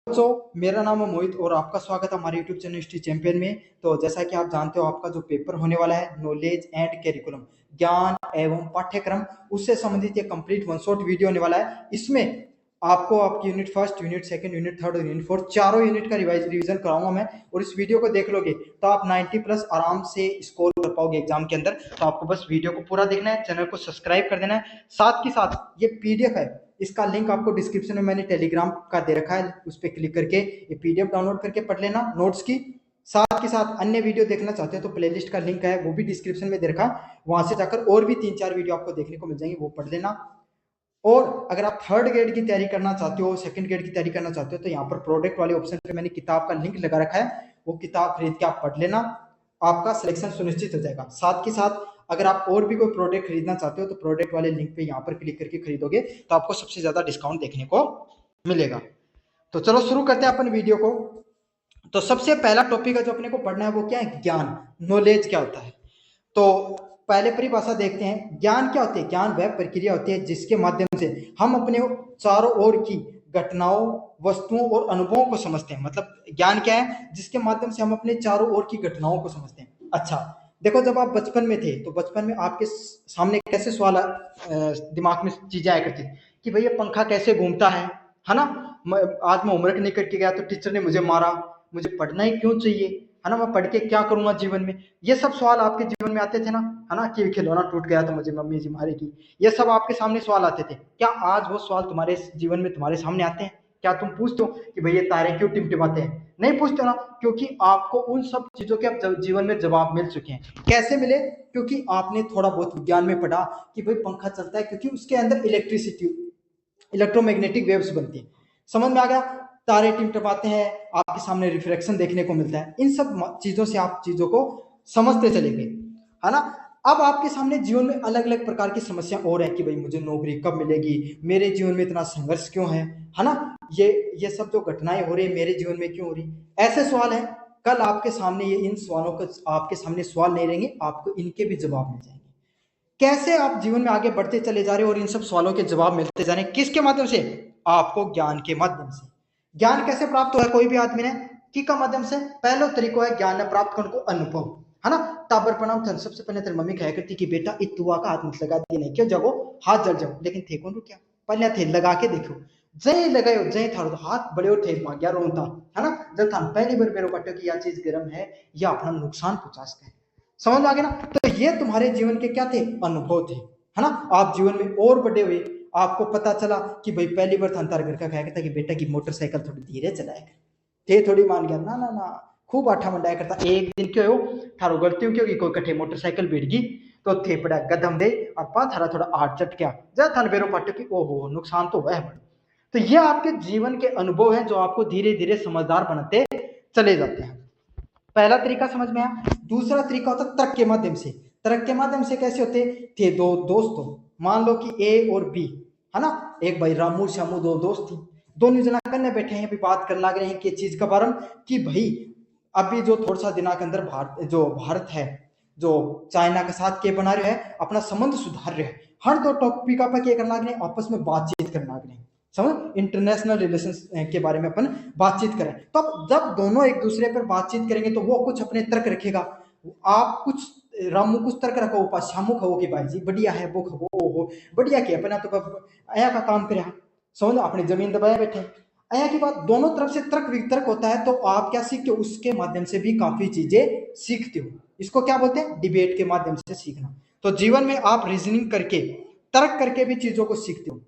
बच्चों, मेरा नाम है मोहित और आपका स्वागत है हमारे यूट्यूब चैनल हिस्ट्री चैंपियन में। तो जैसा कि आप जानते हो, आपका जो पेपर होने वाला है नॉलेज एंड कैरिकुलम, ज्ञान एवं पाठ्यक्रम, उससे संबंधित एक कंप्लीट वन शॉट वीडियो होने वाला है। इसमें आपको आपकी unit first, unit second, unit third और यूनिट फोर्थ चारों यूनिट का रिवीजन कराऊंगा मैं। और इस वीडियो को देख लोगे तो आप 90 प्लस आराम से स्कोर कर पाओगे एग्जाम के अंदर। तो आपको बस वीडियो को पूरा देखना है, चैनल को सब्सक्राइब कर देना है। साथ के साथ ये पीडीएफ है, इसका लिंक आपको डिस्क्रिप्शन में मैंने टेलीग्राम का दे रखा है, उस पर क्लिक करके ये पीडीएफ डाउनलोड करके पढ़ लेना नोट्स की। साथ के साथ अन्य वीडियो देखना चाहते हो तो प्लेलिस्ट का लिंक है, वो भी डिस्क्रिप्शन में दे रखा है, वहां से जाकर और भी 3-4 वीडियो आपको देखने को मिल जाएंगे, वो पढ़ लेना। और अगर आप थर्ड ग्रेड की तैयारी करना चाहते हो, सेकंड ग्रेड की तैयारी करना चाहते हो, तो यहाँ पर प्रोडक्ट वाले ऑप्शन पे मैंने किताब का लिंक लगा रखा है, वो किताब खरीद के आप पढ़ लेना, आपका सिलेक्शन सुनिश्चित हो जाएगा। साथ के साथ अगर आप और भी कोई प्रोडक्ट खरीदना चाहते हो तो प्रोडक्ट वाले लिंक पे यहाँ पर क्लिक करके खरीदोगे तो आपको सबसे ज्यादा डिस्काउंट देखने को मिलेगा। तो चलो शुरू करते हैं अपन वीडियो को। तो सबसे पहला टॉपिक है जो अपने को पढ़ना है, वो क्या है? ज्ञान, नॉलेज क्या होता है। तो पहले परिभाषा देखते हैं। ज्ञान क्या होती है? ज्ञान वह प्रक्रिया होती है जिसके माध्यम से हम अपने चारों ओर की घटनाओं, वस्तुओं और अनुभवों को समझते हैं। मतलब ज्ञान क्या है? जिसके माध्यम से हम अपने चारों ओर की घटनाओं को समझते हैं। अच्छा देखो, जब आप बचपन में थे तो बचपन में आपके सामने कैसे सवाल दिमाग में चीजें आया करती कि भैया पंखा कैसे घूमता है ना? आज मैं होमवर्क नहीं करके गया तो टीचर ने मुझे मारा, मुझे पढ़ना ही क्यों चाहिए, है ना? मैं पढ़ के क्या करूंगा जीवन में? ये सब सवाल आपके जीवन में आते थे ना, है ना? कि खिलौना टूट गया तो मुझे मम्मी जी मारेगी। ये सब आपके सामने सवाल आते थे। क्या आज वो सवाल तुम्हारे जीवन में तुम्हारे सामने आते हैं? क्या तुम पूछते हो कि भैया तारे क्यों टिमटिमाते हैं? नहीं पूछते ना, क्योंकि आपको उन सब चीजों के अब जीवन में जवाब मिल चुके हैं। कैसे मिले? क्योंकि आपने थोड़ा बहुत विज्ञान में पढ़ा कि भाई पंखा चलता है क्योंकि उसके अंदर इलेक्ट्रिसिटी, इलेक्ट्रोमैग्नेटिक वेव्स बनती है। समझ में आ गया? तारे टिमटिमाते हैं, आपके सामने रिफ्लेक्शन देखने को मिलता है। इन सब चीजों से आप चीजों को समझते चले गए, है ना? अब आपके सामने जीवन में अलग अलग प्रकार की समस्या और है कि भाई मुझे नौकरी कब मिलेगी, मेरे जीवन में इतना संघर्ष क्यों है ना? ये सब जो घटनाएं हो रही है मेरे जीवन में क्यों हो रही, ऐसे सवाल है। कल आपके सामने ये इन सवालों को, आपके सामने सवाल नहीं रहेंगे, आपको इनके भी जवाब मिल जाएंगे। कैसे आप जीवन में आगे बढ़ते चले जा रहे हो और इन सब सवालों के जवाब मिलते जा रहे हैं, किसके माध्यम से? आपको ज्ञान के माध्यम से। ज्ञान कैसे प्राप्त हुआ है कोई भी आदमी ने? की का माध्यम से। पहला तरीका है ज्ञान प्राप्त करने को, अनुभव, है ना? ताबर प्रणाम था। सबसे पहले तेरी मम्मी कहा करती कि बेटा इतुआ का हाथ मत लगा दी, नहीं क्यों जगो हाथ जल जाओ, लेकिन थे कौन क्या? पहले थे लगा के देखो, जय लगायो जय था तो हाथ बड़े और थे मां गया रोता, है ना? जब था पहली बार मेरो पट्टे की यह चीज गर्म है या अपना नुकसान पहुंचा सकता है। समझ आ गया ना? तो ये तुम्हारे जीवन के क्या थे? अनुभव थे, है ना? आप जीवन में और बड़े हुए, आपको पता चला कि भाई पहली बार थान तार घर का खाया था कि बेटा की मोटरसाइकिल थोड़ी धीरे चलाया कर, थे थोड़ी मान गया ना ना ना, खूब आठा मंडाया करता। एक दिन क्यों हो थारो गलती क्यों की कोई कठे मोटरसाइकिल भिड़ गई तो थे पड़ा गदम दे और पा थारा थोड़ा आठ चट गया जा थान बेरो पाटे की, ओहो नुकसान तो वह बड़ा। तो ये आपके जीवन के अनुभव हैं जो आपको धीरे धीरे समझदार बनाते चले जाते हैं। पहला तरीका समझ में आया। दूसरा तरीका होता है तर्क के माध्यम से। तर्क के माध्यम से कैसे होते थे? दो दोस्तों, मान लो कि ए और बी, है ना? एक भाई रामू श्यामू, दो दोस्त थी, दोनों जना करने बैठे हैं, अभी बात करने लग रहे हैं कि चीज का बारे में कि भाई अभी जो थोड़ा सा दिनों के अंदर भारत है जो चाइना के साथ के बना रहे हैं, अपना संबंध सुधार रहे हैं, हर दो टॉपिक पर क्या करना लग रहे हैं, आपस में बातचीत करना लग रहे हैं। समझ, इंटरनेशनल रिलेशन के बारे में अपन बातचीत करें। तो अब जब दोनों एक दूसरे पर बातचीत करेंगे तो वो कुछ अपने तर्क रखेगा, आप कुछ, रामू कुछ तर्क रखो, ऊपर शामू खो कि भाई जी बढ़िया है, वो खो हो बढ़िया के अपना तो आया का काम करे, समझ, अपनी जमीन दबाए बैठे। आया की बात, दोनों तरफ से तर्क वितर्क होता है तो आप क्या सीखते हो? उसके माध्यम से भी काफी चीजें सीखते हो। इसको क्या बोलते हैं? डिबेट के माध्यम से सीखना। तो जीवन में आप रीजनिंग करके, तर्क करके भी चीजों को सीखते हो।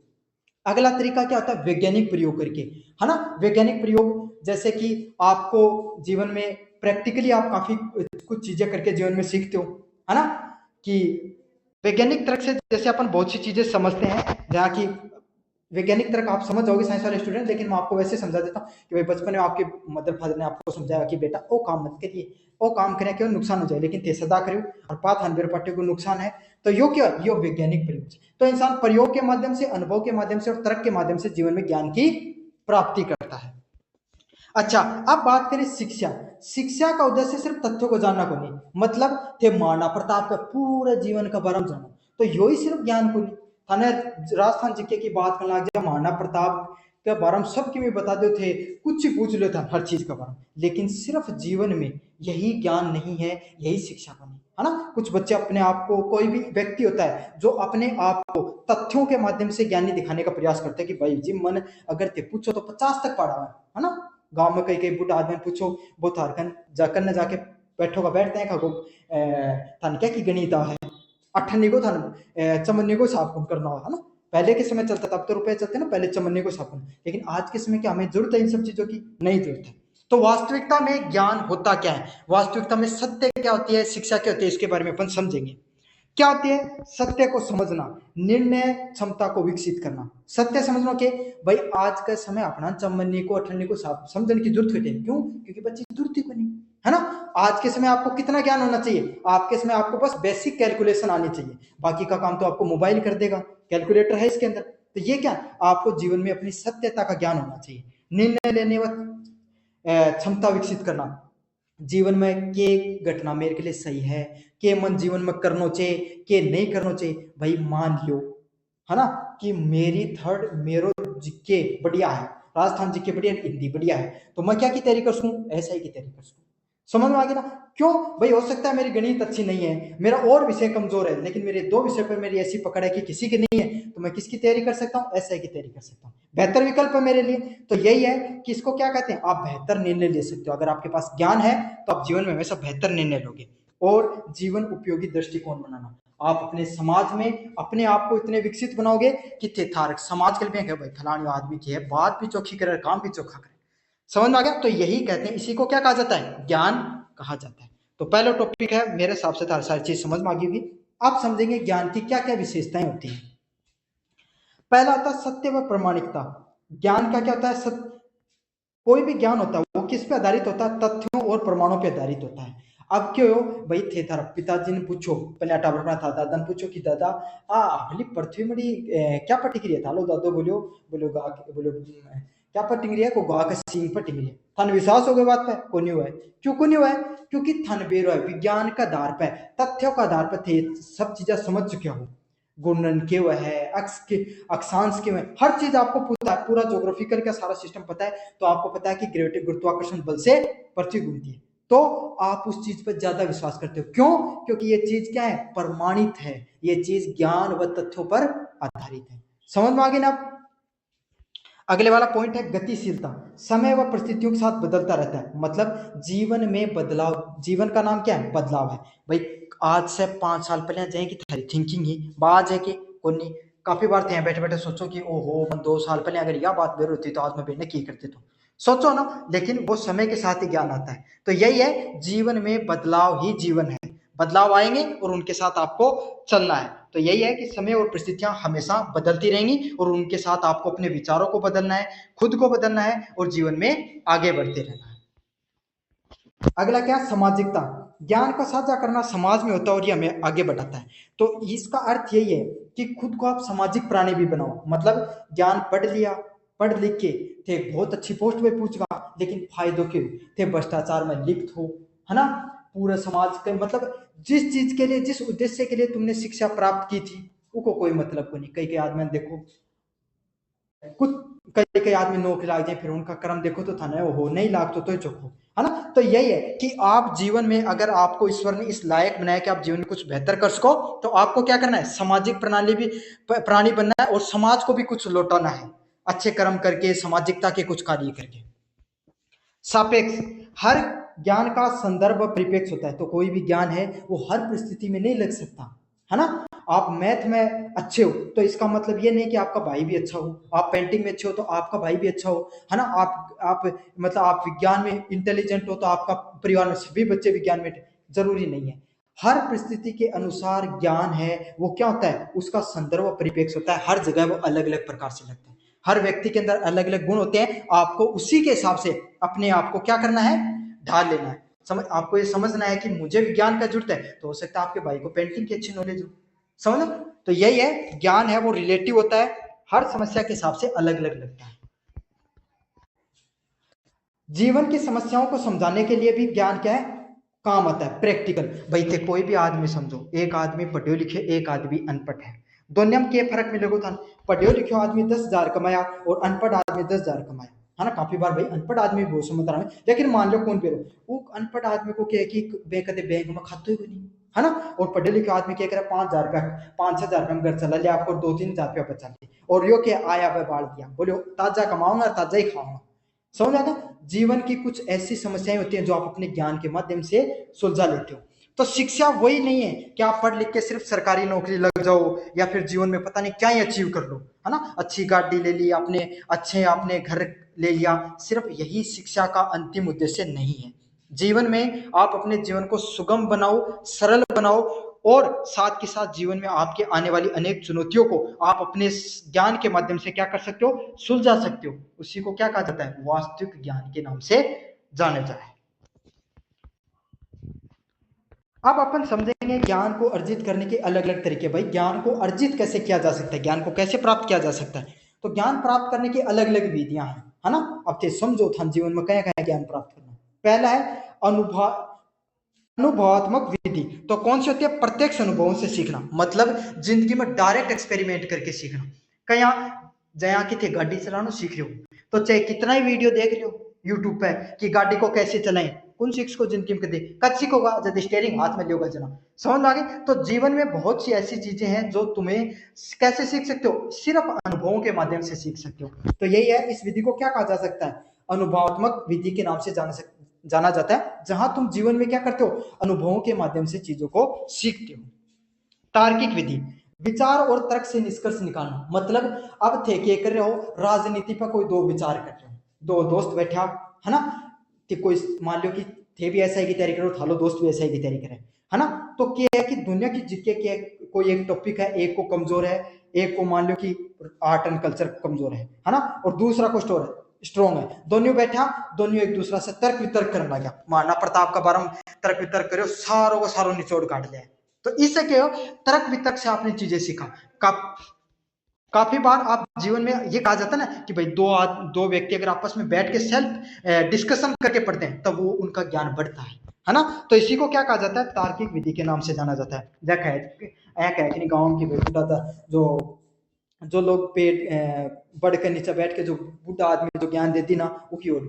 अगला तरीका क्या होता है? वैज्ञानिक प्रयोग करके, है ना? वैज्ञानिक प्रयोग जैसे कि आपको जीवन में प्रैक्टिकली आप काफी कुछ चीजें करके जीवन में सीखते हो, है ना? कि वैज्ञानिक तर्क से जैसे अपन बहुत सी चीजें समझते हैं, जहाँ की वैज्ञानिक तर्क आप समझ जाओगे साइंस वाले स्टूडेंट, लेकिन मैं आपको वैसे समझा देता हूँ कि भाई बचपन में आपके मदर फादर ने आपको समझाया कि बेटा ओ काम मत करिए, ओ काम करें क्यों नुकसान हो जाए, लेकिन थे सदा करो और पात हनबेर पाटे को नुकसान है। तो यो क्या, यो वैज्ञानिक प्रयोग। तो इंसान प्रयोग के माध्यम से, अनुभव के माध्यम से और तर्क के माध्यम से जीवन में ज्ञान की प्राप्ति करता है। अच्छा, अब बात करें शिक्षा। शिक्षा का उद्देश्य सिर्फ तथ्यों को जानना को नहीं, मतलब थे महाराणा प्रताप का पूरे जीवन का बारे में जानो, तो यो ही सिर्फ ज्ञान को नहीं। थाने राजस्थान जिके की बात करना, महाराणा प्रताप के बारे में सब की मैं बता दो थे, कुछ ही पूछ लो था हर चीज के बारे में, लेकिन सिर्फ जीवन में यही ज्ञान नहीं है, यही शिक्षा का नहीं है ना। कुछ बच्चे अपने आप को, कोई भी व्यक्ति होता है जो अपने आप को तथ्यों के माध्यम से ज्ञानी दिखाने का प्रयास करते हैं कि भाई जी मन अगर ते पूछो तो 50 तक पढ़ा है ना। गांव में कई कई बुढ़ा आदमी पूछो वो थारकन जाकर न जाके बैठो का बैठते हैं खगो थान क्या की गणित है अठन्नी को थान चमन्नी को साफ कौन करना है ना। पहले के समय चलता था, अब तो रुपए चलते ना, पहले चमन्नी को साफ करना, लेकिन आज के समय क्या हमें जरूरत है इन सब चीजों की? नहीं जरूरत है। तो वास्तविकता में ज्ञान होता क्या है, वास्तविकता में सत्य क्या होती है, शिक्षा क्या होती है, इसके बारे में अपन समझेंगे। क्या होती है? सत्य को समझना, निर्णय क्षमता को विकसित करना। सत्य समझना के भाई आज का समय अपना चमन्नी को अठन्नी को समझने की जरूरत है, क्यों? क्योंकि बच्चे जरूरत ही को नहीं है ना। आज के समय आपको कितना ज्ञान होना चाहिए? आपके समय आपको बस बेसिक कैलकुलेशन आनी चाहिए, बाकी का काम तो आपको मोबाइल कर देगा, कैलकुलेटर है इसके अंदर। तो ये क्या, आपको जीवन में अपनी सत्यता का ज्ञान होना चाहिए, निर्णय लेने व क्षमता विकसित करना। जीवन में के घटना मेरे के लिए सही है, के मन जीवन में करना चाहिए, के नहीं करना चाहिए। भाई मान लो है ना कि मेरी थर्ड मेरो जिक्के बढ़िया है, राजस्थान जिक्के बढ़िया, हिंदी बढ़िया है, तो मैं क्या की तैयारी कर सकूं? ऐसा ही की तैयारी कर सकूं। समझ में आ गया ना? क्यों भाई? हो सकता है मेरी गणित अच्छी नहीं है, मेरा और विषय कमजोर है, लेकिन मेरे दो विषय पर मेरी ऐसी पकड़ है कि किसी की नहीं है, तो मैं किसकी तैयारी कर सकता हूँ? ऐसा की तैयारी कर सकता हूँ, बेहतर विकल्प है मेरे लिए। तो यही है कि इसको क्या कहते हैं, आप बेहतर निर्णय ले सकते हो। अगर आपके पास ज्ञान है तो आप जीवन में हमेशा बेहतर निर्णय लोगे। और जीवन उपयोगी दृष्टिकोण बनाना, आप अपने समाज में अपने आप को इतने विकसित बनाओगे कि थिथारक समाज के लिए भाई फलानी आदमी की है, बात भी चौखी करे, काम भी चौखा करे। समझ में आ गया? तो यही कहते हैं, इसी को क्या कहा जाता है? ज्ञान कहा जाता है। तो पहला टॉपिक है, मेरे हिसाब से सारी चीज समझ में आ गई होगी। आप समझेंगे ज्ञान की क्या क्या विशेषताएं होती हैं। पहला आता है सत्य व प्रमाणिकता। ज्ञान का क्या होता है? कोई भी ज्ञान होता है वो किस पे आधारित होता है? तथ्यों और प्रमाणों पे आधारित होता है। अब क्यों भाई थे थारा पिताजी ने पूछो, पहले टावर बना था, दादा ने पूछो कि दादा हमारी पृथ्वी में क्या पटी क्रिया था? लो दादो बोलो बोलो गा बोलो क्या पटी क्रिया को गा का सींग पटी क्रिया। थन विश्वास हो गए बात पे? को नहीं हुआ है। क्यों को नहीं हुआ है? क्योंकि थन बेरो है, विज्ञान का आधार पे, तथ्यों का आधार पर थे सब चीजें समझ चुके हो। गुणन के वह है, अक्ष के अक्षांश के वह, हर चीज आपको पता है, पूरा ज्योग्राफिकल का सारा सिस्टम पता है। तो आपको पता है कि ग्रेविटी गुरुत्वाकर्षण बल से पृथ्वी घूमती है, तो आप उस चीज पर ज्यादा विश्वास करते हो। क्यों? क्योंकि ये चीज क्या है? प्रमाणित है, ये चीज ज्ञान व तथ्यों पर आधारित है। समझ में आ गई ना? अगले वाला पॉइंट है गतिशीलता। समय व परिस्थितियों के साथ बदलता रहता है, मतलब जीवन में बदलाव। जीवन का नाम क्या है? बदलाव है। भाई आज से 5 साल पहले जाएगी थारी थिंकिंग ही बाज है कि कोनी। काफी बार थे बैठे बैठे सोचो कि ओहो 2 साल पहले अगर यह बात बेर होती तो आज मैं बेने की करते, तो सोचो ना। लेकिन वो समय के साथ ही ज्ञान आता है। तो यही है, जीवन में बदलाव ही जीवन है, बदलाव आएंगे और उनके साथ आपको चलना है। तो यही है कि समय और परिस्थितियां हमेशा बदलती रहेंगी और उनके साथ आपको अपने विचारों को बदलना है, खुद को बदलना है और जीवन में आगे बढ़ते रहना है। अगला क्या? सामाजिकता। ज्ञान का साझा करना समाज में होता है और ये हमें आगे बढ़ाता है। तो इसका अर्थ यही है कि खुद को आप सामाजिक प्राणी भी बनाओ। मतलब ज्ञान पढ़ लिया, पढ़ लिख के थे बहुत अच्छी पोस्ट पे पहुंच गया, लेकिन फायदों के थे भ्रष्टाचार में लिप्त हो, है ना। पूरे समाज के मतलब जिस चीज के लिए, जिस उद्देश्य के लिए तुमने शिक्षा प्राप्त की थी, उसको कोई मतलब को नहीं। कई कई आदमी देखो, कुछ कई कई आदमी नौकरी लाग जाए, फिर उनका कर्म देखो तो था ना हो नहीं लाग तो चोखो, है ना। तो यही है कि आप जीवन में, अगर आपको ईश्वर ने इस लायक बनाया कि आप जीवन में कुछ बेहतर कर सको, तो आपको क्या करना है? सामाजिक प्रणाली भी प्राणी बनना है और समाज को भी कुछ लौटाना है, अच्छे कर्म करके, सामाजिकता के कुछ कार्य करके। सापेक्ष, हर ज्ञान का संदर्भ परिपेक्ष होता है। तो कोई भी ज्ञान है वो हर परिस्थिति में नहीं लग सकता, है ना। आप मैथ में अच्छे हो तो इसका मतलब ये नहीं कि आपका भाई भी अच्छा हो, आप पेंटिंग में अच्छे हो तो आपका भाई भी अच्छा हो, है ना। आप मतलब आप विज्ञान में इंटेलिजेंट हो तो आपका परिवार में सभी बच्चे विज्ञान में, जरूरी नहीं है। हर परिस्थिति के अनुसार ज्ञान है वो क्या होता है? उसका संदर्भ परिपेक्ष होता है, हर जगह वो अलग अलग प्रकार से लगता है। हर व्यक्ति के अंदर अलग अलग गुण होते हैं, आपको उसी के हिसाब से अपने आप को क्या करना है? ढाल लेना है। आपको ये समझना है कि मुझे विज्ञान का जरूरत है, तो हो सकता है आपके भाई को पेंटिंग की अच्छी नॉलेज हो। समझ। तो यही है, ज्ञान है वो रिलेटिव होता है, हर समस्या के हिसाब से अलग अलग लगता है। जीवन की समस्याओं को समझाने के लिए भी ज्ञान क्या है? काम आता है, प्रैक्टिकल। भाई थे कोई भी आदमी समझो, एक आदमी पढ़े लिखे, एक आदमी अनपढ़ है, दोनों में क्या फर्क मिलेगा था? पढ़ियो लिखियो आदमी 10,000 कमाया और अनपढ़ आदमी 10,000 कमाया, है ना। काफी बार भाई अनपढ़ आदमी बहुत समझदार है, लेकिन मान लो कौन पे वो अनपढ़ आदमी को क्या है कि बैंक में खाते ही नहीं, है ना। और पढ़े लिखे आदमी क्या करे, 5,000 रुपया 5-6,000 रुपया में घर चला लिया, आपको 2-3,000 रुपया बचा लिया, और यो क्या आया वह बाढ़ दिया, बोलो ताजा कमाऊंगा ताजा ही खाऊंगा। समझ आता? जीवन की कुछ ऐसी समस्याएं होती हैं जो आप अपने ज्ञान के माध्यम से सुलझा लेते हो। तो शिक्षा वही नहीं है कि आप पढ़ लिख के सिर्फ सरकारी नौकरी लग जाओ या फिर जीवन में पता नहीं क्या ही अचीव कर लो, है ना। अच्छी गाड़ी ले ली आपने, अच्छे आपने घर ले लिया, सिर्फ यही शिक्षा का अंतिम उद्देश्य नहीं है। जीवन में आप अपने जीवन को सुगम बनाओ, सरल बनाओ, और साथ के साथ जीवन में आपके आने वाली अनेक चुनौतियों को आप अपने ज्ञान के माध्यम से क्या कर सकते हो, सुलझा सकते हो। उसी को क्या कहा जाता है, वास्तविक ज्ञान के नाम से जाना जाता है। अब अपन समझेंगे ज्ञान को अर्जित करने के अलग अलग तरीके। भाई ज्ञान को अर्जित कैसे किया जा सकता है, ज्ञान को कैसे प्राप्त किया जा सकता है? तो ज्ञान प्राप्त करने की अलग अलग विधियां हैं, है ना। अब थे समझो था जीवन में क्या क्या ज्ञान प्राप्त करना। पहला है अनुभवात्मक विधि। तो कौन सी होती है? प्रत्यक्ष अनुभवों से सीखना, मतलब जिंदगी में डायरेक्ट एक्सपेरिमेंट करके सीखना। कया जया की थे गाड़ी चलाना सीख रहे हो, तो चाहे कितना ही वीडियो देख रहे हो यूट्यूब पे कि गाड़ी को कैसे चलाएं, कौन सीख को जिंदगी में दे कद सीखोगा जब स्टेयरिंग हाथ में लियोगा जना। समझ आ गई? तो जीवन में बहुत सी ऐसी चीजें हैं जो तुम्हें कैसे सीख सकते हो, सिर्फ अनुभवों के माध्यम से सीख सकते हो। तो यही है, इस विधि को क्या कहा जा सकता है, अनुभवात्मक विधि के नाम से जाना जाता है, जहां तुम जीवन में क्या करते हो, अनुभवों के माध्यम से चीजों को सीखते हो। तार्किक विधि, विचार और तर्क से निष्कर्ष निकालना, मतलब अब थे क्या कर रहे हो, राजनीति पर कोई दो विचार कर रहे हो, दो दोस्त बैठा, है ना। कि कोई मान लो कि थे भी ऐसा ही की तैयारी करो, था लो दोस्त भी ऐसा ही की तैयारी करे, है ना। तो क्या है कि दुनिया की जीके के कोई एक टॉपिक है, एक को कमजोर है, एक को मान लो कि आर्ट एंड कल्चर कमजोर है ना, और दूसरा को स्ट्रॉन्ग है। दोनों बैठा, दोनों एक दूसरा से तर्क वितर्क करने लगा, माना प्रताप का बारे में तर्क वितर्क करो, सारों को सारों निचोड़ काट लिया। तो इससे क्या हो, तर्क वितर्क से आपने चीजें सीखा। काफी बार आप जीवन में ये कहा जाता है ना कि भाई दो व्यक्ति अगर आपस में बैठ के सेल्फ डिस्कशन करके पढ़ते हैं तब वो उनका ज्ञान बढ़ता है ना। तो इसी को क्या कहा जाता है, तार्किक विधि के नाम से जाना जाता है। गांव की बेटा था जो जो लोग पेट बढ़ के नीचे बैठ के जो बूढ़ा आदमी जो ज्ञान देती ना, वो की ओर।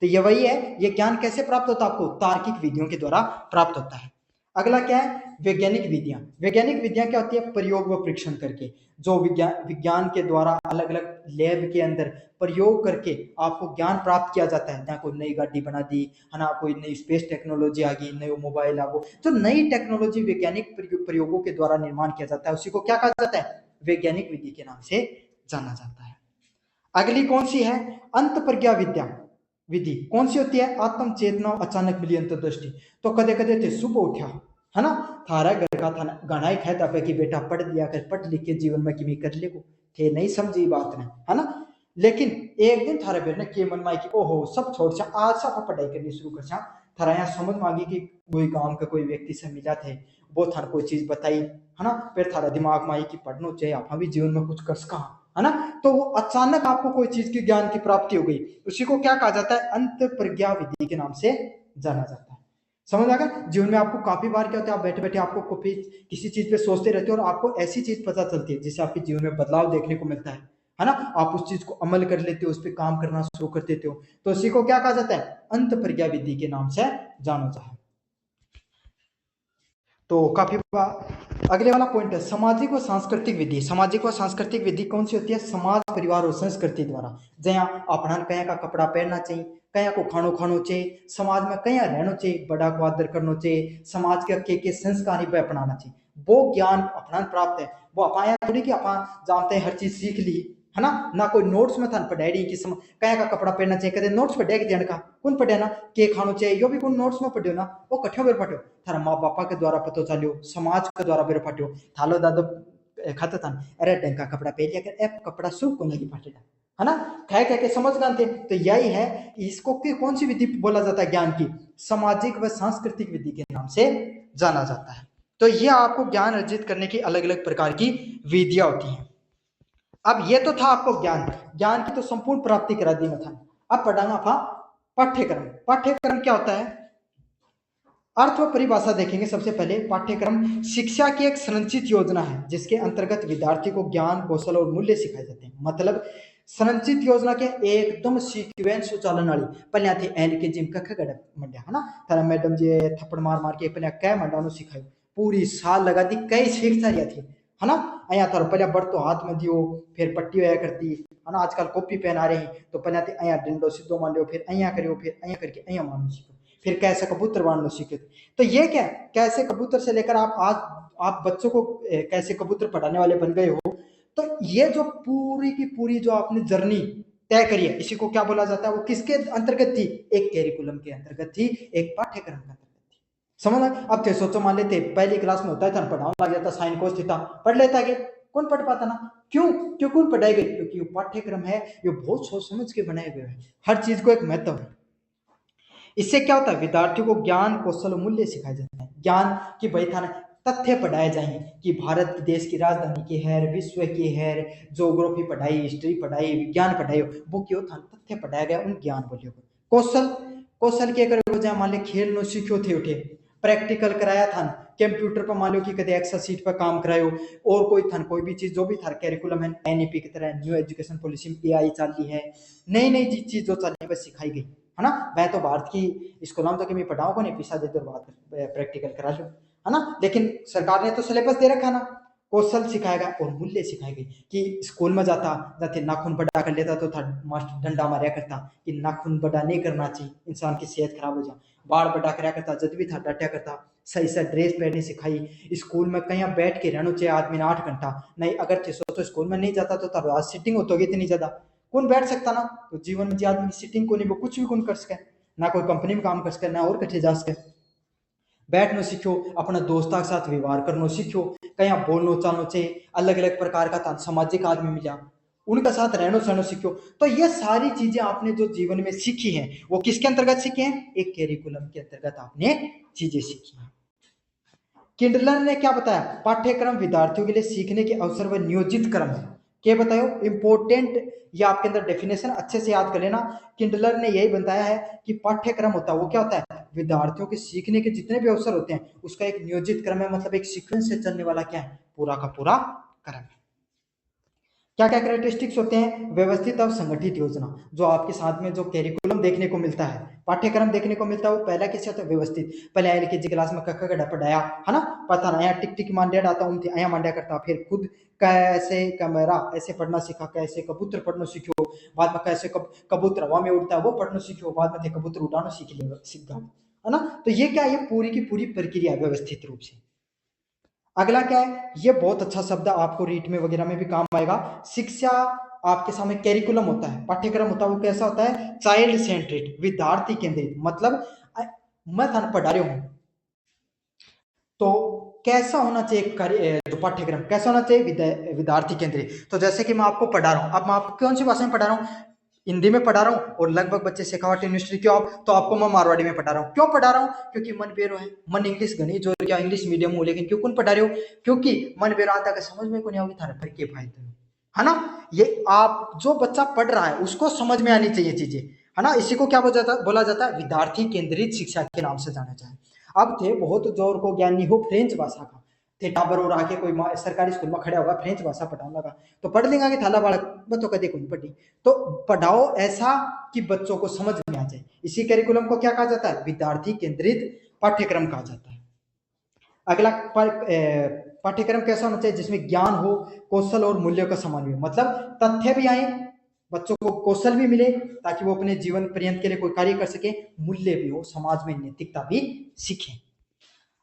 तो ये वही है, ये ज्ञान कैसे प्राप्त होता है आपको, तार्किक विधियों के द्वारा प्राप्त होता है। अगला क्या है, वैज्ञानिक विधियां। वैज्ञानिक विधियां क्या होती है, प्रयोग व परीक्षण करके, जो विज्ञान के द्वारा अलग अलग लैब के अंदर प्रयोग करके आपको ज्ञान प्राप्त किया जाता है। जहाँ कोई नई गाड़ी बना दी, है ना, कोई नई स्पेस टेक्नोलॉजी आ गई, नई मोबाइल आ गई, जो नई टेक्नोलॉजी वैज्ञानिक प्रयोगों के द्वारा निर्माण किया जाता है, उसी को क्या कहा जाता है, वैज्ञानिक विधि के नाम से जाना जाता है। अगली कौन सी है, अंत प्रज्ञा विद्या विधि। कौन सी होती है, आत्म चेतना अचानक मिली अंतर्दृष्टि। तो कदे कदे थे सुबह उठा, है ना, थारा घर का था गाना ही कहता पे कि बेटा पढ़ लिया कर, पढ़ लिख के जीवन में किमी कर ले को थे, नहीं समझी बात ने, है ना। लेकिन एक दिन थारे बेर ने के मन माई की ओहो सब छोड़ चा, आज सब पढ़ाई करनी शुरू कर चा। थारा यहाँ समझ मांगी कि कोई गांव के कोई व्यक्ति से मिला थे, वो थार कोई चीज बताई, है ना। फिर थारा दिमाग में आई कि पढ़ना चाहिए, आप भी जीवन में कुछ कर सका, है ना। तो वो अचानक आपको कोई चीज की ज्ञान की प्राप्ति हो गई, उसी को क्या कहा जाता है, अंत प्रज्ञा विधि के नाम से जाना जाता है। समझ आ गया? जीवन में आपको काफी बार क्या होता है, आप बैठे बैठे आपको किसी चीज पे सोचते रहते हो और आपको ऐसी चीज पता चलती है जिससे आपके जीवन में बदलाव देखने को मिलता है ना। आप उस चीज को अमल कर लेते हो, उस पर काम करना शुरू कर देते हो, तो उसी को क्या कहा जाता है, अंत प्रज्ञा विधि के नाम से जाना जाता है। तो काफी अगले वाला पॉइंट है सामाजिक व सांस्कृतिक विधि। सामाजिक व सांस्कृतिक विधि कौन सी होती है, समाज परिवार और संस्कृति द्वारा। जहाँ अपना कया का कपड़ा पहनना चाहिए, कया को खानो खानो चाहिए, समाज में कया रहना चाहिए, बड़ा को आदर करना चाहिए, समाज के संस्कार पे अपनाना चाहिए, वो ज्ञान अपना प्राप्त है। वो अपाया थोड़ी कि आप जानते हैं हर चीज सीख ली, है ना कोई नोट्स में था पढ़ाई कि कया का कपड़ा पहनना चाहिए, कदे नोट्स पढ़े कि का कौन पढ़े ना, के खानो चाहिए यो भी कौन नोट्स में पढ़ियो ना, वो कठियो बेर पढ़ियो, थारा माँ बापा के द्वारा पतो चलियो, समाज के द्वारा बेर पढ़ियो, थालो दादो खाता था अरे ढंग का कपड़ा पहन लिया कर, ऐप कपड़ा सूख को नहीं पाटेगा, है ना, कह कह के समझ गाते। तो यही है, इसको कौन सी विधि बोला जाता है ज्ञान की, सामाजिक व सांस्कृतिक विधि के नाम से जाना जाता है। तो ये आपको ज्ञान अर्जित करने की अलग अलग प्रकार की विधियां होती हैं। अब ये तो था आपको ज्ञान, ज्ञान की तो संपूर्ण प्राप्ति करा दी मैं था। अब पढ़ाना था पाठ्यक्रम। पाठ्यक्रम क्या होता है, अर्थ व परिभाषा देखेंगे। सबसे पहले पाठ्यक्रम शिक्षा की एक संरचित योजना है जिसके अंतर्गत विद्यार्थी को ज्ञान, कौशल और मूल्य सिखाए जाते हैं। मतलब संरचित योजना के एकदम सीक्वेंस चालन वाली पहले आती एल के जिम कख गड़ मंड्या है ना, तारा मैडम जी थप्पड़ मार मार के पहले कै मंडानो सिखाई, पूरी साल लगा दी, कई सीख सारी थी है ना। अया तारो पहले बढ़ तो हाथ में दियो, फिर पट्टी होया करती है ना, आजकल कॉपी पेन आ रही है, तो पहले अया डंडो सीधो मान लियो, फिर अया करियो, फिर अया करके अया मारनो सीखो, फिर कैसे कबूतर बांधना सीखे। तो ये क्या कैसे कबूतर से लेकर आप बच्चों को कैसे कबूतर पढ़ाने वाले बन गए हो। तो ये जो पूरी की पूरी जो आपने जर्नी तय करी है, इसी को क्या बोला जाता है, वो किसके अंतर्गत थी, एक कैरिकुलम के अंतर्गत थी, एक पाठ्यक्रम के अंतर्गत थी। समझ अब थे सोचो, मान लेते पहली क्लास में होता था पढ़ाने लग जाता साइन कोस थीटा पढ़ लेता है, कौन पढ़ पाता ना, क्यों क्यों कौन पढ़ाई गई, क्योंकि ये पाठ्यक्रम है, ये बहुत सोच समझ के बनाए गए हैं, हर चीज को एक महत्व है। इससे क्या होता है, विद्यार्थियों को ज्ञान, कौशल और मूल्य सिखाए जाते हैं। ज्ञान की भाई था ना, तथ्य पढ़ाए जाएंगे कि भारत देश की राजधानी की है, विश्व की है, ज्योग्राफी पढ़ाई, हिस्ट्री पढ़ाई, विज्ञान पढ़ाई, वो क्यों था, तथ्य पढ़ाया गया उन ज्ञान बोलियो को। कौशल कौशल के अगर हो जाए, मान लो खेल नो सीखो थे उठे, प्रैक्टिकल कराया था, कंप्यूटर पर मान लो कि कदे एक्सेल सीट पर काम करायो, और कोई था कोई भी चीज जो भी था कैरिकुलम है एनईपी की तरह, न्यू एजुकेशन पॉलिसी में एआई चल रही है, नई नई चीज जो चल रही है बस सिखाई गई है ना। मैं तो भारत की स्कूलों में तो कि मैं पढ़ाऊँ को नहीं, पैसा देते और बात प्रैक्टिकल करा लो है ना, लेकिन सरकार ने तो सिलेबस दे रखा ना, कौशल सिखाएगा और मूल्य सिखाएगी। कि स्कूल में जाता जाते नाखून बड़ा कर लेता तो था मास्टर डंडा मारा करता कि नाखून बड़ा नहीं करना चाहिए, इंसान की सेहत खराब हो जाए, बाल बड़ा कराया करता, जब भी था डांटा करता, सही से ड्रेस पहननी सिखाई, स्कूल में कहीं बैठ के रहना चाहिए आदमी ने 8 घंटा, नहीं अगर थे सोचो स्कूल में नहीं जाता तो तार सिटिंग होती इतनी ज्यादा, कौन बैठ सकता ना, तो जीवन में आदमी सिटिंग को नहीं, वो कुछ भी कौन कर सके, ना कोई कंपनी में काम कर सके, ना और कठे जा सके। बैठना सीखो, अपना दोस्तों के साथ व्यवहार करना सीखो, कहीं बोलना चालना चाहिए, अलग अलग प्रकार का सामाजिक आदमी मिला, उनके साथ रहना सहना सीखो। तो ये सारी चीजें आपने जो जीवन में सीखी हैं वो किसके अंतर्गत सीखी हैं, एक कैरिकुलम के अंतर्गत आपने चीजें सीखी हैं। किंडलर ने क्या बताया, पाठ्यक्रम विद्यार्थियों के लिए सीखने के अवसर व नियोजित क्रम है। क्या बताओ इंपोर्टेंट, ये आपके अंदर डेफिनेशन अच्छे से याद कर लेना। किंडलर ने यही बताया है कि पाठ्यक्रम होता है वो क्या होता है, विद्यार्थियों के सीखने के जितने भी अवसर होते हैं उसका एक नियोजित क्रम है, मतलब एक सीक्वेंस से चलने वाला क्या है, पूरा का पूरा क्रम है। क्या क्या कैरेक्टरिस्टिक्स होते हैं, व्यवस्थित और संगठित योजना, जो आपके साथ में जो कैरिकुलम देखने को मिलता है, पाठ्यक्रम देखने को मिलता है, वो पहला किससे होता है, व्यवस्थित। पहले एलकेजी क्लास में कक्का गड्ढा पढ़ाया है ना, पता ना यहाँ टिक टिक मांडिया डाता हूँ अया मांडिया करता, फिर खुद कैसे कैमरा ऐसे पढ़ना सीखा, कैसे कबूतर पढ़ना सीखो, बाद में कैसे कबूतर हवा में उड़ता है वो पढ़ना सीखो, बाद में थे कबूतर उड़ाना सीख गया है ना। तो ये क्या, ये पूरी की पूरी प्रक्रिया व्यवस्थित रूप से। अगला क्या है, ये बहुत अच्छा शब्द है, आपको रीट में वगैरह में भी काम आएगा। शिक्षा आपके सामने कैरिकुलम होता है, पाठ्यक्रम होता है, वो कैसा होता है, चाइल्ड सेंट्रिक, विद्यार्थी केंद्रित। मतलब मैं थाने पढ़ा रहा हूं तो कैसा होना चाहिए जो पाठ्यक्रम कैसा होना चाहिए, विद्यार्थी केंद्रित। तो जैसे कि मैं आपको पढ़ा रहा हूँ, अब मैं आपको कौन सी भाषा में पढ़ा रहा हूँ, हिंदी में पढ़ा रहा हूँ, और लगभग बच्चे शेखावट यूनिवर्सिटी क्यों आप, तो आपको मैं मारवाड़ी में पढ़ा रहा हूँ। क्यों पढ़ा रहा हूँ, क्योंकि मन बेरो है, मन इंग्लिश गणी जो क्या इंग्लिश मीडियम हो, लेकिन क्यों कौन पढ़ा रहे हो, क्योंकि मन बेरो आता है समझ में को नहीं होगी थारा पर के फायदे है ना। ये आप जो बच्चा पढ़ रहा है उसको समझ में आनी चाहिए चीजें है ना, इसी को क्या बोला जाता है, विद्यार्थी केंद्रित शिक्षा के नाम से जाना जाए। अब थे बहुत जोर को ज्ञानी हो फ्रेंच भाषा का, थे टाबर और आके कोई सरकारी स्कूल में खड़ा होगा फ्रेंच भाषा पढ़ाने लगा, तो पढ़ लेंगे कि थाला बालक बच्चों का देखो पढ़ी, तो पढ़ाओ ऐसा कि बच्चों को समझ में आ जाए। इसी कैरिकुलम को क्या कहा जाता है, विद्यार्थी केंद्रित पाठ्यक्रम कहा जाता है। अगला पाठ्यक्रम कैसा होना चाहिए, जिसमें ज्ञान हो, कौशल और मूल्यों का समन्वय, मतलब तथ्य भी आए, बच्चों को कौशल भी मिले ताकि वो अपने जीवन पर्यंत के लिए कोई कार्य कर सके, मूल्य भी हो, समाज में नैतिकता भी सीखे।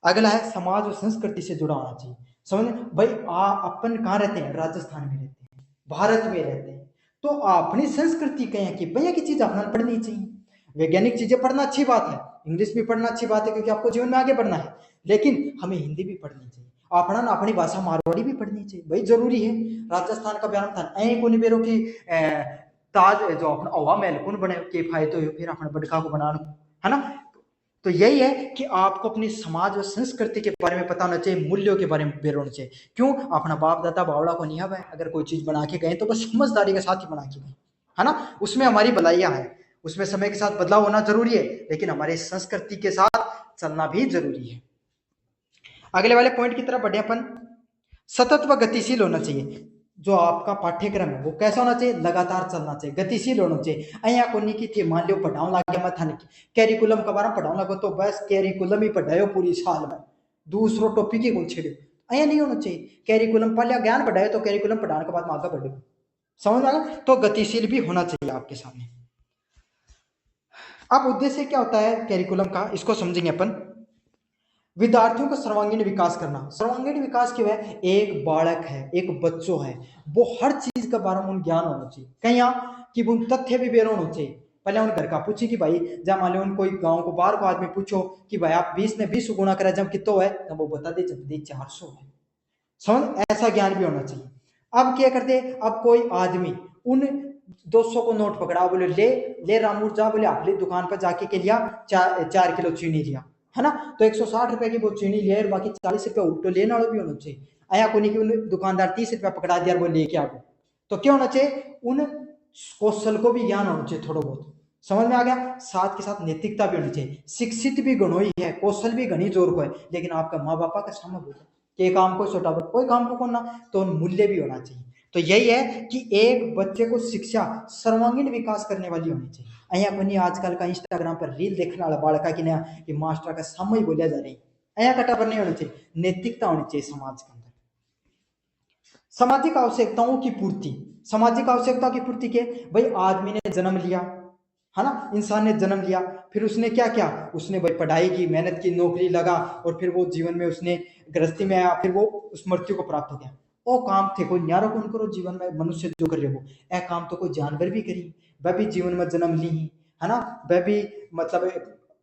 अगला है समाज और संस्कृति से जुड़ा होना चाहिए। समझ भाई अपन कहाँ रहते हैं, राजस्थान में रहते हैं, भारत में रहते हैं, तो अपनी संस्कृति कहें कि भैया की चीज अपना पढ़नी चाहिए। वैज्ञानिक चीजें पढ़ना अच्छी बात है, इंग्लिश भी पढ़ना अच्छी बात है क्योंकि आपको जीवन में आगे बढ़ना है, लेकिन हमें हिंदी भी पढ़नी चाहिए, अपना ना अपनी भाषा मारवाड़ी भी पढ़नी चाहिए, भाई जरूरी है। राजस्थान का बयान था ऐ को नहीं बेरो की ताज जो अपना हवा महल कौन बने के फायदे हो, फिर अपने बड़का को बनाना है ना। तो यही है कि आपको अपनी समाज और संस्कृति के बारे में पता होना चाहिए, मूल्यों के बारे में बेर होना चाहिए। क्यों, अपना बाप दादा बावड़ा को नहीं है, अगर कोई चीज बना के गए तो बस समझदारी के साथ ही बना के गए है ना, उसमें हमारी भलाइयां है। उसमें समय के साथ बदलाव होना जरूरी है, लेकिन हमारे संस्कृति के साथ चलना भी जरूरी है। अगले वाले पॉइंट की तरफ बढ़े अपन। सतत व गतिशील होना चाहिए। जो आपका पाठ्यक्रम है वो कैसा होना चाहिए, लगातार चलना चाहिए, गतिशील होना चाहिए। अया को नहीं की मान लो पढ़ाओ लागे मैं थाने कैरिकुलम के बारे में पढ़ाओ लगो तो बस कैरिकुलम ही पढ़ायो पूरी साल में, दूसरो टॉपिक ही कौन छेड़ो, अया नहीं होना चाहिए। कैरिकुलम पहले ज्ञान पढ़ाए तो कैरिकुलम पढ़ाने के बाद आगे बढ़ो, समझ आ गया। तो गतिशील भी होना चाहिए आपके सामने। अब उद्देश्य क्या होता है कैरिकुलम का, इसको समझेंगे अपन। विद्यार्थियों का सर्वांगीण विकास करना। सर्वांगीण विकास क्यों है, एक बालक है, एक बच्चों है, वो हर चीज के बारे में उन ज्ञान होना चाहिए। कहीं कि उन तथ्य भी बेर होना चाहिए। पहले उन घर का पूछे कि भाई जब मान लो उन कोई गांव को बाहर को आदमी पूछो कि भाई आप 20 ने 20 गुणा करा जब कितो है, तब वो बता दे जब दे 400 है। समझ, ऐसा ज्ञान भी होना चाहिए। अब क्या करते, अब कोई आदमी उन 200 को नोट पकड़ा, बोले ले ले रामू जा, बोले आपली दुकान पर जाके के लिया 4 किलो चीनी लिया, है ना। तो 160 रुपए की वो चीनी लिया और बाकी 40 रुपए उल्टो लेना भी होना चाहिए। आया को नहीं कि दुकानदार 30 रुपया पकड़ा दिया वो लेके आ गो, तो क्या होना चाहिए, उन कौशल को भी ज्ञान होना चाहिए थोड़ा बहुत, समझ में आ गया। साथ के साथ नैतिकता भी होनी चाहिए। शिक्षित भी गणो ही है, कौशल भी घनी जोर को है, लेकिन आपका माँ बापा का सामने बोलो कि काम को छोटा कोई काम को करना, तो मूल्य भी होना चाहिए। तो यही है कि एक बच्चे को शिक्षा सर्वांगीण विकास करने वाली होनी चाहिए। अहिया बनी आजकल का इंस्टाग्राम पर रील देखने वाला बालका की नया कि मास्टर का सामने ही बोलिया जा रही, अहिया कटा पर नहीं होना चाहिए। नैतिकता होनी चाहिए समाज के अंदर। सामाजिक आवश्यकताओं की पूर्ति। सामाजिक आवश्यकताओं की पूर्ति के भाई आदमी ने जन्म लिया, है ना, इंसान ने जन्म लिया, फिर उसने क्या किया, उसने भाई पढ़ाई की, मेहनत की, नौकरी लगा, और फिर वो जीवन में उसने गृहस्थी में आया, फिर वो उस मृत्यु को प्राप्त हो गया। वो काम थे कोई न्यारो कौन करो जीवन में मनुष्य जो कर रहे हो, ए काम तो कोई जानवर भी करी, वह भी जीवन में जन्म ली, है ना, वह भी मतलब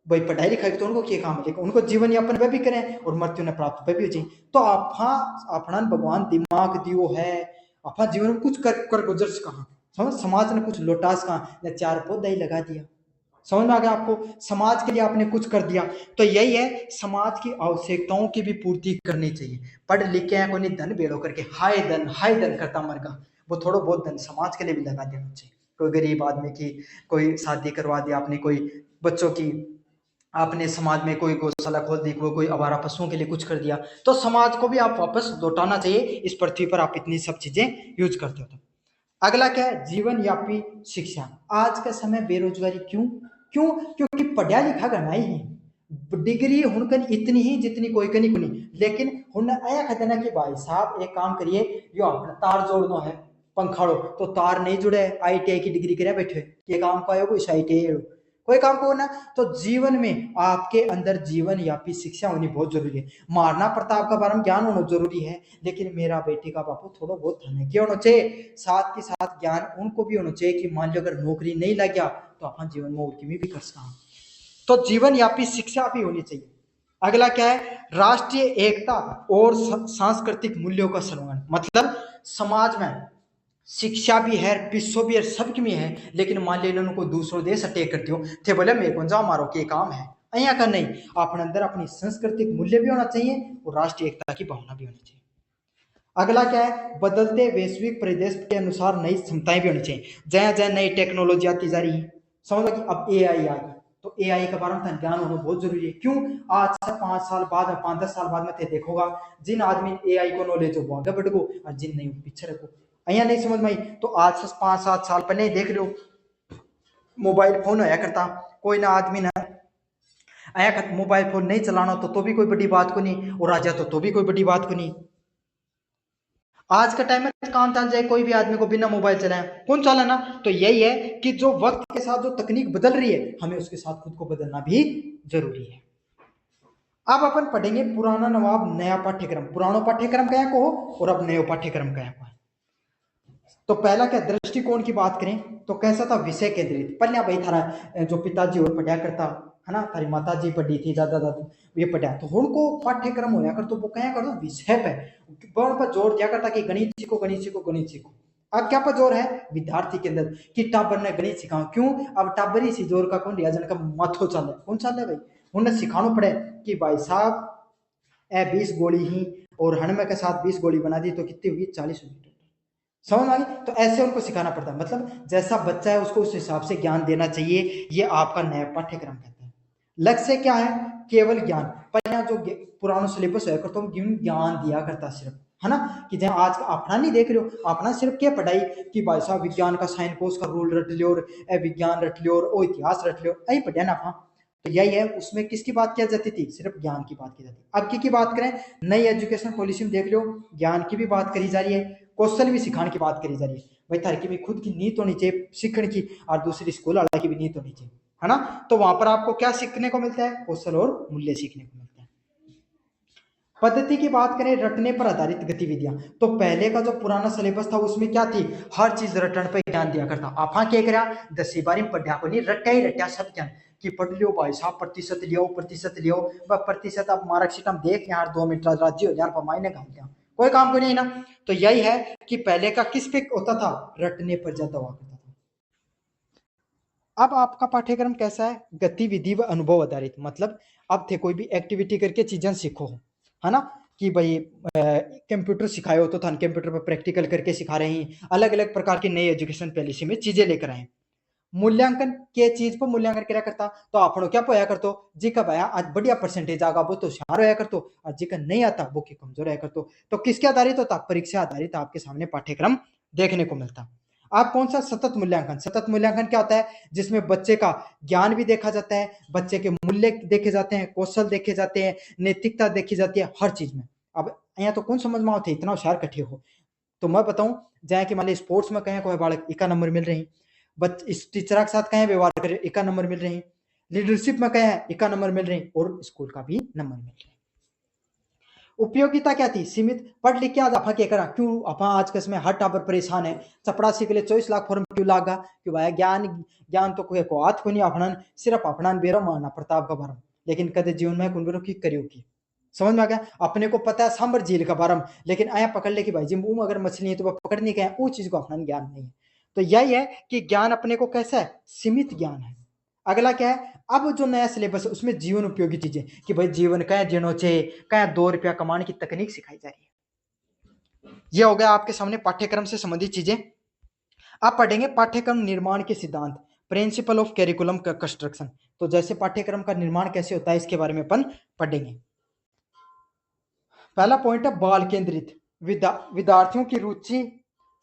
भाई पढ़ाई लिखाई तो उनको क्या काम है, लेकिन उनको जीवन यापन वह भी करें और मृत्यु ने प्राप्त वह भी हो जाए। तो आपा अपना भगवान दिमाग दियो है, अपना जीवन में कुछ कर गुजर कहा, समझ, समाज ने कुछ लोटास कहा या 4 पौधा ही लगा दिया, समझ में आ गया आपको, समाज के लिए आपने कुछ कर दिया। तो यही है, समाज की आवश्यकताओं की भी पूर्ति करनी चाहिए। पढ़ लिख के कोई धन बेड़ो करके हाय धन करता मर गा, वो थोड़ा बहुत धन समाज के लिए भी लगा देना चाहिए। कोई गरीब आदमी की कोई शादी करवा दी आपने, कोई बच्चों की आपने समाज में कोई गौशाला खोल दी, कोई आवारा पशुओं के लिए कुछ कर दिया, तो समाज को भी आप वापस लौटाना चाहिए। इस पृथ्वी पर आप इतनी सब चीजें यूज करते हो। तो अगला क्या है, जीवन यापी शिक्षा। आज का समय बेरोजगारी क्यों क्यों, क्योंकि पढ़ा लिखा गना ही है, डिग्री हुनकन इतनी ही जितनी कोई कनी कुनी, लेकिन हुन आया कहते ना कि भाई साहब एक काम करिए, यो अपना तार जोड़ना है पंखाड़ो, तो तार नहीं जुड़े, आईटीआई की डिग्री करे बैठे, ये काम का है आईटीआई कोई काम को ना। तो जीवन में आपके अंदर जीवन यापी शिक्षा होनी बहुत जरूरी है। मारना प्रताप का बारे में ज्ञान होना जरूरी है, लेकिन मेरा बेटे का बापू थोड़ा बहुत धन क्या होना चाहिए, साथ के साथ ज्ञान उनको भी होना चाहिए कि मान लो अगर नौकरी नहीं लग गया तो अपना जीवन में और भी कर सकता, तो जीवन यापी शिक्षा भी होनी चाहिए। अगला क्या है, राष्ट्रीय एकता और सांस्कृतिक मूल्यों का संवर्धन। मतलब समाज में शिक्षा भी है, विश्व भी है, सबकी में है, लेकिन मान लीजिए उनको दूसरों देश अटैक करती हो थे, बोले मेरे को जाओ मारो के काम है, अहिया का नहीं, अपने अंदर अपनी सांस्कृतिक मूल्य भी होना चाहिए और राष्ट्रीय एकता की भावना भी होनी चाहिए। अगला क्या है, बदलते वैश्विक परिदृश्य के अनुसार नई क्षमताएं भी होनी चाहिए। जया जया नई टेक्नोलॉजी आती जा रही है, समझ कि अब एआई आ गई, तो एआई के बारे में ज्ञान होना बहुत जरूरी है। क्यों, आज से 5 साल बाद 5-10 साल बाद में ते देखोगा जिन आदमी एआई को नॉलेज हो आगे बढ़ गो और जिन नहीं पीछे रखो, अहिया नहीं समझ में आई। तो आज से 5-7 साल पहले देख रहे हो मोबाइल फोन होया करता, कोई ना आदमी ना आया मोबाइल फोन नहीं चलाना तो भी कोई बड़ी बात को नहीं, और आ जाए तो भी कोई बड़ी बात को नहीं। आज का टाइम में काम चल जाए, कोई भी आदमी को बिना मोबाइल चलाए कौन चलाना। तो यही है कि जो वक्त के साथ जो तकनीक बदल रही है, हमें उसके साथ खुद को बदलना भी जरूरी है। अब अपन पढ़ेंगे पुराना नवाब नया पाठ्यक्रम। पुरानो पाठ्यक्रम क्या को और अब नयो पाठ्यक्रम क्या को। तो पहला क्या, दृष्टिकोण की बात करें तो कैसा था, विषय केंद्रित। पहले भाई थारा जो पिताजी और पढ़ा करता है ना, तारी माता जी पढ़ी थी, दादा दादू ये पढ़ा, तो उनको पाठ्यक्रम होया कर तो वो क्या कर दो विषय पे पर जोर दिया करता कि गणित सीखो गणित सीखो गणित सीखो। अब क्या पर जोर है विद्यार्थी के अंदर कि टाबर ने गणित सिखाओ। क्यों, अब टाबर ही सी जोर का कौन रिया जन का माथो चल है, कौन चल है भाई, उन्हें सिखाना पड़े कि भाई साहब ए 20 गोली ही और हणमे के साथ 20 गोली बना दी तो कितनी हुई 40 हुई। समझ में आ गई? तो ऐसे उनको सिखाना पड़ता है, मतलब जैसा बच्चा है उसको उस हिसाब से ज्ञान देना चाहिए, ये आपका नया पाठ्यक्रम कहता है। लक्ष्य क्या है? केवल ज्ञान। पर यहाँ जो पुराना सिलेबस है तो ज्ञान दिया करता सिर्फ, है ना, कि जहाँ आज का अपना नहीं देख रहे हो, अपना सिर्फ क्या पढ़ाई कि भाई साहब विज्ञान का साइन कोस का रूल रट लियो और विज्ञान रट लियो और इतिहास रट लियो, यही पढ़िया ना अपना। तो यही है, उसमें किसकी बात की जाती थी? सिर्फ ज्ञान की बात की जाती थी। अब की बात करें, नई एजुकेशन पॉलिसी में देख लो, ज्ञान की भी बात करी जा रही है, कौशल भी सिखाने की बात करी जा रही है। भाई थार की भी खुद की नीत होनी चाहिए सीखने की, और दूसरी स्कूल वाला की भी नीत होनी चाहिए, है ना। तो वहां पर आपको क्या सीखने को मिलता है? कौशल और मूल्य सीखने को मिलता है। पद्धति की बात करें, रटने पर आधारित गतिविधियां, तो पहले का जो पुराना सिलेबस था उसमें क्या थी? हर चीज रटन पर ज्ञान दिया करता। आपा क्या करा? 10वीं 12वीं पढ़ा को नहीं, रट्या ही रट्या सब ज्ञान कि पढ़ लियो भाई साहब, प्रतिशत लियो प्रतिशत। अब मार्कशीट हम देख यार 2 मिनट राजी हो यार मायने घाल दिया, कोई काम को नहीं ना। तो यही है कि पहले का किस पे होता था? रटने पर ज्यादा हुआ करता था। अब आपका पाठ्यक्रम कैसा है? गतिविधि व अनुभव आधारित, मतलब अब थे कोई भी एक्टिविटी करके चीजें सीखो, है ना, कि भाई कंप्यूटर सिखाए हो तो कंप्यूटर पर प्रैक्टिकल करके सिखा रहे हैं, अलग अलग प्रकार की नई एजुकेशन पॉलिसी में चीजें लेकर आए। मूल्यांकन के चीज पर मूल्यांकन क्या करता? तो आपनो क्या पोया करतो? जी का भाया आज बढ़िया परसेंटेज आगा वो तो होशियार होया करतो, और जी का नहीं आता वो की कमजोर होया करतो। तो किसके आधारित होता? परीक्षा आधारित आपके सामने पाठ्यक्रम देखने को मिलता। आप कौन सा? सतत मूल्यांकन। सतत मूल्यांकन क्या होता है? जिसमें बच्चे का ज्ञान भी देखा जाता है, बच्चे के मूल्य देखे जाते हैं, कौशल देखे जाते हैं, नैतिकता देखी जाती है, हर चीज में। अब यहाँ तो कौन समझ में आते इतना होशियार कठे हो? तो मैं बताऊं, जाए कि मान ली स्पोर्ट्स में कहें कोई बालक इका नंबर मिल रही, बच इस टीचर के साथ कहें व्यवहार करे इका नंबर मिल रही, लीडरशिप में कहें इका नंबर मिल रही, और स्कूल का भी नंबर मिल रही। उपयोगिता क्या थी? सीमित। पढ़ लिख के आज आपा क्या करा? क्यों आपा आज के समय हर टाबर परेशान है, चपड़ासी के लिए 24 लाख फॉर्म क्यों लागा? क्यों भाई ज्ञान ज्ञान तो कोई को हाथ को नहीं अपना, सिर्फ अपना बेरो माना प्रताप का बारम, लेकिन कदे जीवन में कुन बेरो की करियो की। समझ में आ गया? अपने को पता है सांबर झील का बारम, लेकिन आया पकड़ ले कि भाई जी मुंह अगर मछली है तो वह पकड़ने के वो चीज को अपना ज्ञान नहीं है। तो यही है कि ज्ञान अपने को कैसा है? सीमित ज्ञान है। अगला क्या है? अब जो नया सिलेबस है उसमें जीवन उपयोगी चीजें, कि भाई जीवन क्या जीनो चाहिए, क्या 2 रुपया कमाने की तकनीक सिखाई जा रही है। यह हो गया आपके सामने पाठ्यक्रम से संबंधित चीजें। आप पढ़ेंगे पाठ्यक्रम निर्माण के सिद्धांत, प्रिंसिपल ऑफ कैरिकुलम कंस्ट्रक्शन। तो जैसे पाठ्यक्रम का निर्माण कैसे होता है इसके बारे में अपन पढ़ेंगे। पहला पॉइंट है बाल केंद्रित, विद्यार्थियों की रुचि,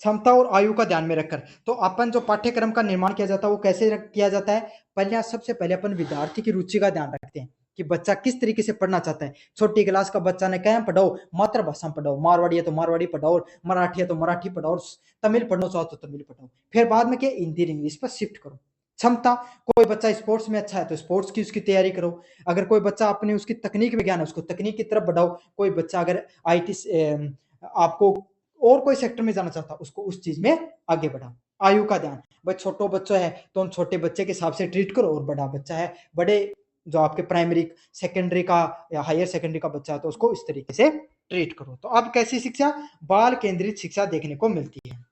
क्षमता और आयु का ध्यान में रखकर। तो अपन जो पाठ्यक्रम का निर्माण किया जाता है वो कैसे किया जाता है? पहले सबसे पहले अपन विद्यार्थी की रुचि का ध्यान रखते हैं कि बच्चा किस तरीके से पढ़ना चाहता है। छोटी क्लास का बच्चा ने क्या पढ़ाओ? मातृभाषा में पढ़ाओ, मारवाड़ी है तो मारवाड़ी पढ़ाओ, मराठी है तो मराठी पढ़ाओ, तमिल पढ़ना चाहो तो तमिल पढ़ाओ। फिर बाद में क्या? हिंदी इंग्लिश पर शिफ्ट करो। क्षमता, कोई बच्चा स्पोर्ट्स में अच्छा है तो स्पोर्ट्स की उसकी तैयारी करो। अगर कोई बच्चा अपने उसकी तकनीक में ज्ञान है उसको तकनीक की तरफ बढ़ाओ। कोई बच्चा अगर आईटी आपको और कोई सेक्टर में जाना चाहता उसको उस चीज में आगे बढ़ाओ। आयु का ध्यान, भाई छोटो बच्चा है तो हम छोटे बच्चे के हिसाब से ट्रीट करो, और बड़ा बच्चा है, बड़े जो आपके प्राइमरी सेकेंडरी का या हायर सेकेंडरी का बच्चा है तो उसको इस तरीके से ट्रीट करो। तो अब कैसी शिक्षा? बाल केंद्रित शिक्षा देखने को मिलती है।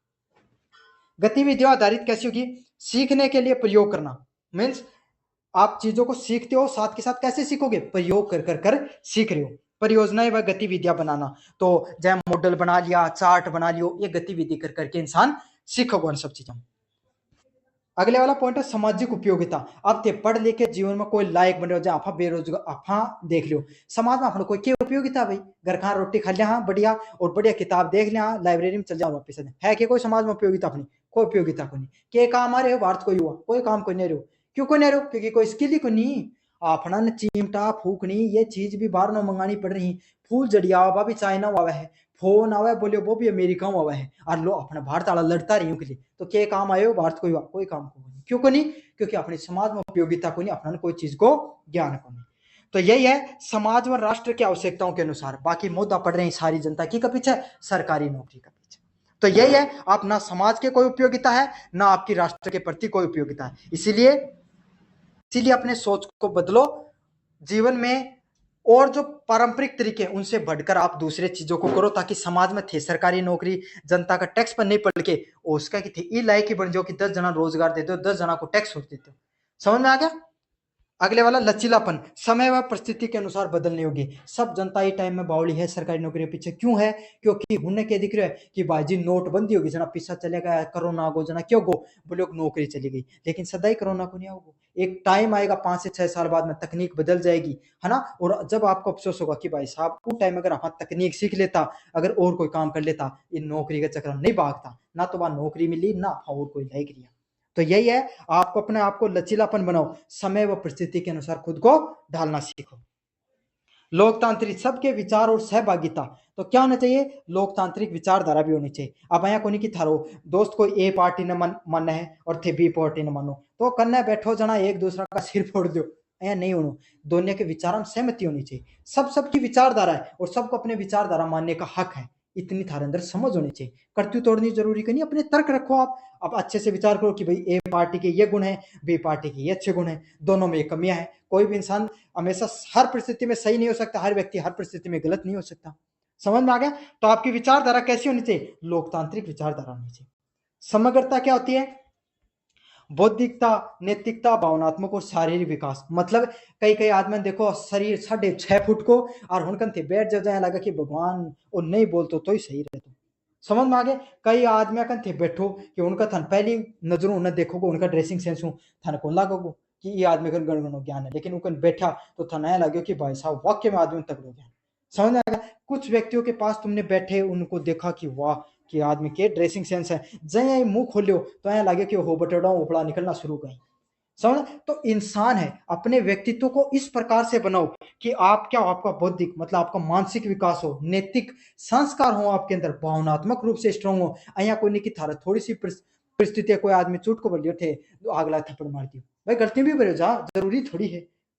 गतिविधियों आधारित कैसी होगी? सीखने के लिए प्रयोग करना, मीन्स आप चीजों को सीखते हो, साथ के साथ कैसे सीखोगे? प्रयोग कर कर कर सीख रहे हो। परियोजनाएं व गतिविधियां बनाना, तो जैसे मॉडल बना लिया, चार्ट बना लियो, ये गतिविधि कर करके इंसान सीखोगे उन सब चीजों। अगले वाला पॉइंट है सामाजिक उपयोगिता। अब ते पढ़ लिख के जीवन में कोई लायक बने हो जाए, आपा बेरोजगार आपा देख लो समाज में अपना कोई क्या उपयोगिता? भाई घर खा रोटी खा लिया हाँ बढ़िया, और बढ़िया किताब देख लिया हाँ, लाइब्रेरी में चल जाओ वापस है कि कोई समाज में उपयोगिता? अपनी कोई उपयोगिता को नहीं। के काम आ रहे हो भारत कोई हुआ? कोई काम को नहीं रहो। क्यों को नहीं रहो? क्योंकि कोई स्किल ही को नहीं। अपना न चिमटा फूकनी ये चीज भी बाहर न मंगानी पड़ रही। फूल जड़िया आवा भी चाइना आवा है, फोन आवा बोलियो वो भी अमेरिका में आवा है, और लो अपना भारत वाला लड़ता रही के लिए। तो क्या काम आयो भारत कोई हुआ? कोई काम को नहीं। क्यों को नहीं? क्योंकि अपने समाज में उपयोगिता को नहीं, अपना कोई चीज को ज्ञान को नहीं। तो यही है समाज व राष्ट्र की आवश्यकताओं के अनुसार। बाकी मुद्दा पड़ रहे हैं सारी जनता की का पीछे, सरकारी नौकरी का पीछे। तो यही है, आप ना समाज के कोई उपयोगिता है ना आपकी राष्ट्र के प्रति कोई उपयोगिता है। इसीलिए इसीलिए अपने सोच को बदलो जीवन में, और जो पारंपरिक तरीके उनसे बढ़कर आप दूसरे चीजों को करो, ताकि समाज में थे सरकारी नौकरी जनता का टैक्स पर नहीं पड़ के उसका कि थे ई लायक ही बन जाओ कि 10 जना रोजगार देते हो, 10 जना को टैक्स छोड़ देते हो। समझ में आ गया? अगले वाला लचीलापन, समय व परिस्थिति के अनुसार बदलने योग्य। सब जनता ही टाइम में बावली है सरकारी नौकरी के पीछे, क्यों है? क्योंकि उन्हें क्या दिख रहा है कि भाई जी नोटबंदी होगी, जना पिस्सा चलेगा, कोरोना गो जना क्यों गो, बोले लोग नौकरी चली गई, लेकिन सदा ही कोरोना को नहीं आओगे। एक टाइम आएगा 5 से 6 साल बाद में तकनीक बदल जाएगी, है ना? और जब आपको अफसोस होगा कि भाई साहब उस टाइम अगर आप तकनीक सीख लेता, अगर और कोई काम कर लेता, इन नौकरी के चक्कर में नहीं भागता, ना तो वहां नौकरी मिली ना और कोई लाइक लिया। तो यही है, आपको अपने आप को लचीलापन बनाओ, समय व परिस्थिति के अनुसार खुद को ढालना सीखो। लोकतांत्रिक, सबके विचार और सहभागिता, तो क्या होना चाहिए? लोकतांत्रिक विचारधारा भी होनी चाहिए। अब यहाँ कोनी की थारो दोस्त को ए पार्टी ने मन है और थे बी पार्टी ने मानो, तो कन्ने बैठो जना एक दूसरा का सिर फोड़ दो, ऐ नहीं होनो। दोनों के विचारों में सहमति होनी चाहिए। सबकी विचारधारा है और सबको अपने विचारधारा मानने का हक है, इतनी थारे अंदर समझ होनी चाहिए। कर्तव्य तोड़नी जरूरी नहीं, अपने तर्क रखो आप। अब अच्छे से विचार करो कि भाई ए पार्टी के ये गुण है, बी पार्टी के ये अच्छे गुण है, दोनों में ये कमियां है। कोई भी इंसान हमेशा हर परिस्थिति में सही नहीं हो सकता, हर व्यक्ति हर परिस्थिति में गलत नहीं हो सकता। समझ में आ गया? तो आपकी विचारधारा कैसी होनी चाहिए? लोकतांत्रिक विचारधारा होनी चाहिए। समग्रता क्या होती है? बौद्धिकता, नैतिकता, भावनात्मक और शारीरिक विकास। मतलब कई कई आदमी देखो शरीर 6.5 फुट को और हुनकन थे बैठ जाए लगा कि भगवान और नहीं बोलतो तो ही सही रहतो। समझ में आ गया? कई आदमी कन थे बैठो कि उनका थन पहली नजरों उन्हें देखोगे, उनका ड्रेसिंग सेंस हो थन को लागोगो कि ये आदमी का गणगणो ज्ञान है, लेकिन उनकन बैठा तो थन ऐ लगे कि भाई साहब वाक्य में आदमी तगड़ो ज्ञान। समझ में आ गया? कुछ व्यक्तियों के पास तुमने बैठे उनको देखा कि वाह कि आदमी के ड्रेसिंग सेंस है, जय मुंह खोलियो तो ऐ लगे कि हो बटेड़ा उपड़ा निकलना शुरू गई। समझ? तो इंसान है, अपने व्यक्तित्व को इस प्रकार से बनाओ कि आप क्या हो, आपका बौद्धिक मतलब आपका मानसिक विकास हो, नैतिक संस्कार हो आपके अंदर, भावनात्मक रूप से स्ट्रांग हो। अया कोई नहीं कि थारा थोड़ी सी परिस्थिति कोई आदमी चूट को बोलियो थे तो आगला थप्पड़ मार दियो, भाई गलती भी करो जा, जरूरी थोड़ी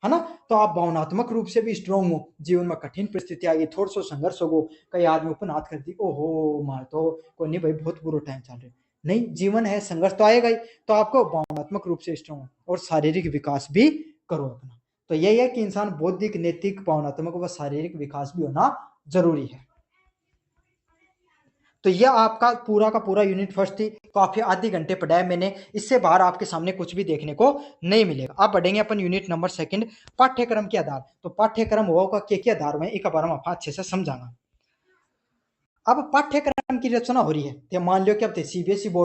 है ना? तो आप भावनात्मक रूप से भी स्ट्रांग हो। जीवन में कठिन परिस्थिति आई, थोड़ा सा संघर्ष हो, कई आदमी ऊपर हाथ कर दी, ओहो मार तो कोई नहीं भाई, बहुत बुरा टाइम चल रहा है। नहीं, जीवन है, संघर्ष तो आएगा ही। तो आपको भावनात्मक रूप से स्ट्रांग और शारीरिक विकास भी करो अपना। तो यही है कि इंसान बौद्धिक, नैतिक, भावनात्मक व शारीरिक विकास भी होना जरूरी है। तो यह आपका पूरा का पूरा यूनिट फर्स्ट थी, काफी आधे घंटे पढ़ाया मैंने, इससे बाहर आपके सामने कुछ भी देखने को नहीं मिलेगा। अब बढ़ेंगे अपन यूनिट नंबर सेकंड, पाठ्यक्रम के आधार। तो पाठ्यक्रम होगा के आधार में एक बार हम अच्छे से समझाना। अब पाठ्यक्रम की रचना हो रही है, तो मान लो कि अब सीबीएसई बोर्ड